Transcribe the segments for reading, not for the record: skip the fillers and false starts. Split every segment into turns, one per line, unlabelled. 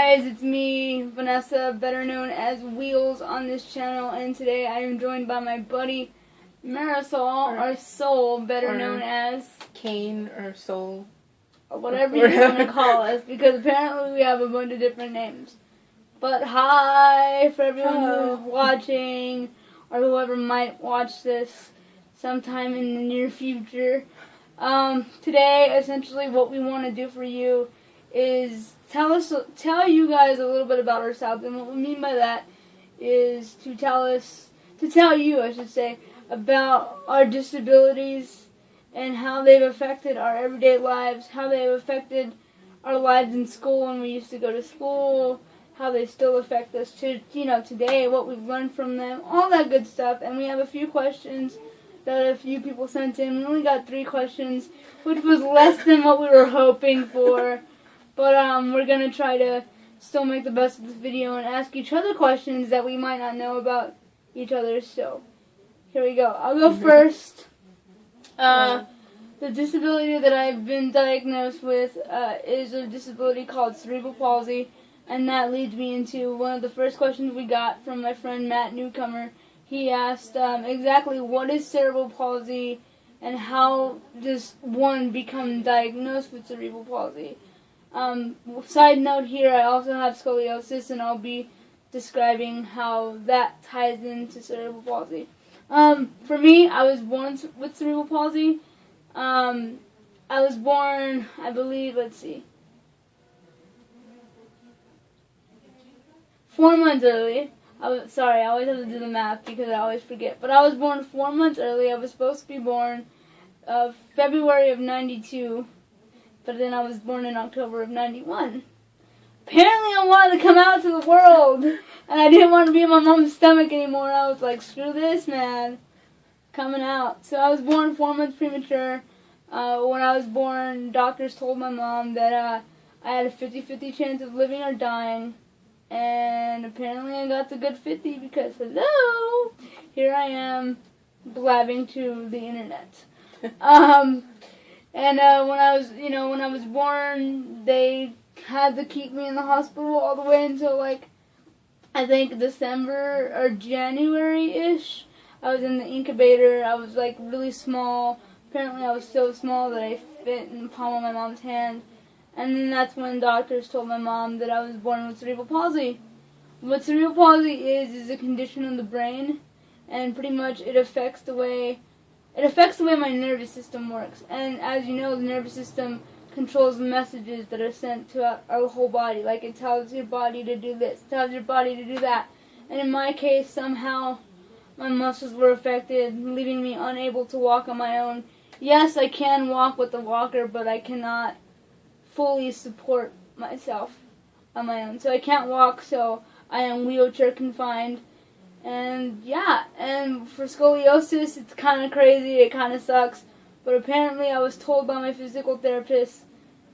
guys, it's me, Vanessa, better known as Wheels on this channel, and today I am joined by my buddy Marisol, or Soul, better known as
Kane or Soul,
or whatever you want to call us, because apparently we have a bunch of different names. But hi for everyone who's watching, or whoever might watch this sometime in the near future. Today, essentially what we want to do for you is tell you guys a little bit about ourselves, and what we mean by that is to tell you, I should say, about our disabilities and how they've affected our everyday lives, how they've affected our lives in school when we used to go to school, how they still affect us today, what we've learned from them, all that good stuff. And we have a few questions that a few people sent in. We only got 3 questions, which was less than what we were hoping for. But we're going to try to still make the best of this video and ask each other questions that we might not know about each other. So, here we go. I'll go first. The disability that I've been diagnosed with is a disability called cerebral palsy. And that leads me into one of the first questions we got from my friend Matt Newcomer. He asked exactly what is cerebral palsy and how does one become diagnosed with cerebral palsy. Side note here, I also have scoliosis, and I'll be describing how that ties into cerebral palsy. For me, I was born with cerebral palsy. I was born, I believe, 4 months early. Sorry, I always have to do the math because I always forget. But I was born 4 months early. I was supposed to be born February of 92. But then I was born in October of 91. Apparently I wanted to come out to the world. And I didn't want to be in my mom's stomach anymore. I was like, screw this, man. Coming out. So I was born 4 months premature. When I was born, doctors told my mom that I had a 50-50 chance of living or dying. And apparently I got the good 50 because, hello, here I am blabbing to the internet. And when I was born, they had to keep me in the hospital all the way until I think December or January-ish. I was in the incubator. I was really small. Apparently I was so small that I fit in the palm of my mom's hand. And then that's when doctors told my mom that I was born with cerebral palsy. What cerebral palsy is a condition of the brain, and pretty much it affects the way my nervous system works. And as you know, the nervous system controls the messages that are sent to our whole body. Like, it tells your body to do this, tells your body to do that. And in my case, somehow my muscles were affected, leaving me unable to walk on my own. Yes, I can walk with the walker, but I cannot fully support myself on my own. So I can't walk, so I am wheelchair confined. And yeah, and for scoliosis, it's kind of crazy, it kind of sucks, but apparently I was told by my physical therapist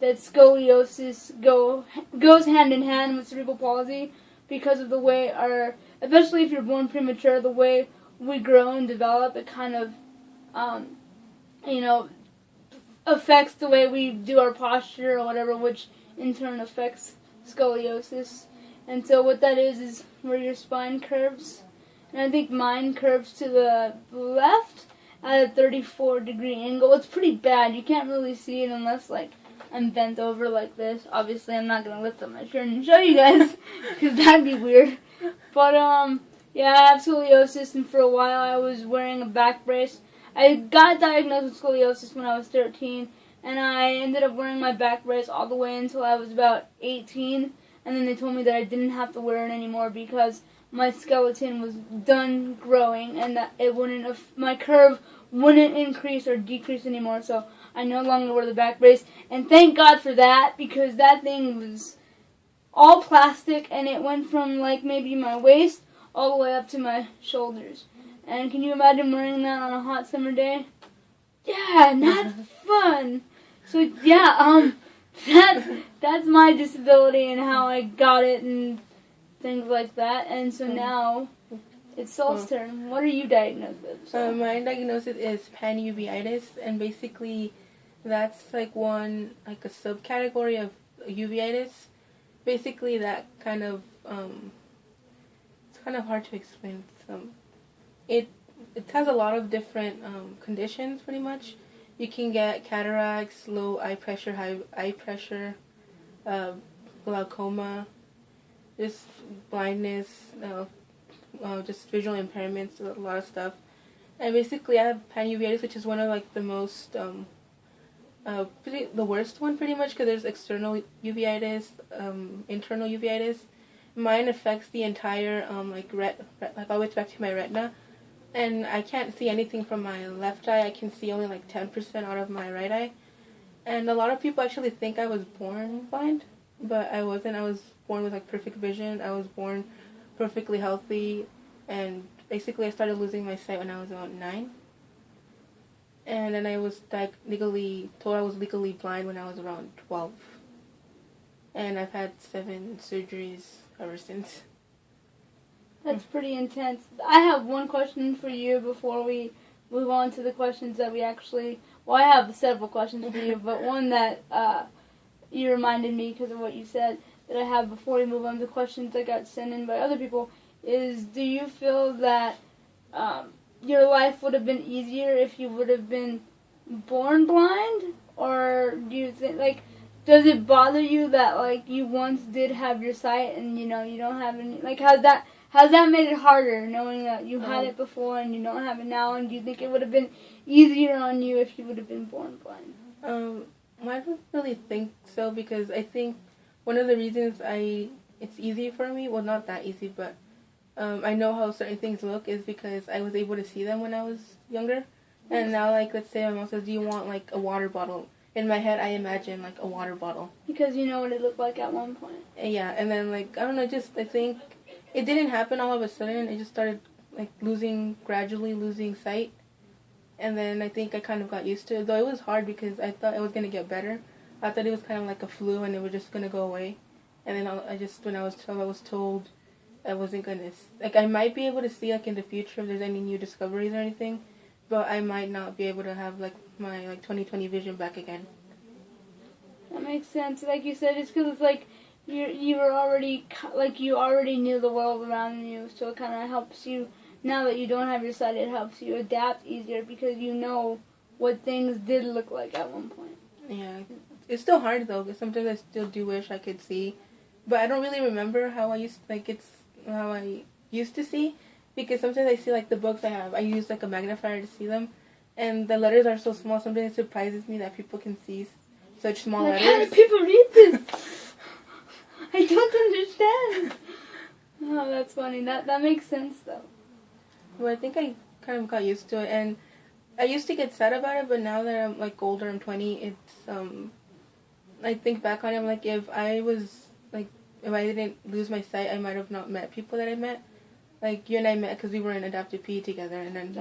that scoliosis goes hand in hand with cerebral palsy because of the way especially if you're born premature, the way we grow and develop, it kind of, affects the way we do our posture or whatever, which in turn affects scoliosis. And so what that is where your spine curves. And I think mine curves to the left at a 34-degree angle. It's pretty bad. You can't really see it unless, I'm bent over like this. Obviously, I'm not going to lift up my shirt and show you guys, because that'd be weird. But, yeah, I have scoliosis, and for a while I was wearing a back brace. I got diagnosed with scoliosis when I was 13, and I ended up wearing my back brace all the way until I was about 18, and then they told me that I didn't have to wear it anymore because my skeleton was done growing and that my curve wouldn't increase or decrease anymore, so I no longer wear the back brace. And thank God for that, because that thing was all plastic and it went from maybe my waist all the way up to my shoulders. And can you imagine wearing that on a hot summer day? Yeah, not fun. So yeah, that's my disability and how I got it and things like that. And so now it's Soul's turn. What are you diagnosed with?
My diagnosis is panuveitis, and basically that's a subcategory of uveitis, basically that kind of it's kind of hard to explain. It it has a lot of different conditions, pretty much. You can get cataracts, low eye pressure, high eye pressure, uh, glaucoma, just blindness, just visual impairments, a lot of stuff. And basically, I have panuveitis, which is one of like the most the worst one, pretty much, because there's external uveitis, internal uveitis. Mine affects the entire like all the way back to my retina, and I can't see anything from my left eye. I can see only like 10% out of my right eye. And a lot of people actually think I was born blind, but I wasn't. I was born with like perfect vision. I was born perfectly healthy, and basically I started losing my sight when I was about 9. And then I was legally told I was legally blind when I was around 12. And I've had 7 surgeries ever since.
That's pretty intense. I have one question for you before we move on to the questions that we actually... Well, I have several questions for you, but one that you reminded me because of what you said that I have before we move on to questions that got sent in by other people is, do you feel that your life would have been easier if you would have been born blind? Or do you think, like, does it bother you that, like, you once did have your sight and, you know, you don't have any, like, how's that made it harder, knowing that you had it before and you don't have it now, and do you think it would have been easier on you if you would have been born blind?
I don't really think so, because I think one of the reasons it's easy for me, well, not that easy, but I know how certain things look is because I was able to see them when I was younger. And now, like, let's say my mom says, do you want, like, a water bottle? In my head, I imagine, like, a water bottle.
Because you know what it looked like at one point.
Yeah, and then, like, I don't know, I think it didn't happen all of a sudden. I just started, like, gradually losing sight. And then I think I kind of got used to it. Though it was hard because I thought it was going to get better. I thought it was kind of like a flu and it was just going to go away. And then when I was 12, I was told I wasn't going to, like, I might be able to see, like, in the future if there's any new discoveries or anything, but I might not be able to have, like, my, like, 20/20 vision back again.
That makes sense. Like you said, it's because it's like you were already, like, you already knew the world around you, so it kind of helps you, now that you don't have your sight, it helps you adapt easier because you know what things did look like at one point.
Yeah. It's still hard, though, because sometimes I still do wish I could see, but I don't really remember how I used to see, because sometimes I see, like, the books I use, like, a magnifier to see them, and the letters are so small, sometimes it surprises me that people can see such small letters.
How do people read this? I don't understand. Oh, that's funny. That makes sense, though.
Well, I think I kind of got used to it, and I used to get sad about it, but now that I'm, like, older, I'm 20, it's, I think back on it, I'm like, if I didn't lose my sight, I might have not met people that I met. Like, you and I met because we were in adaptive PE together, and then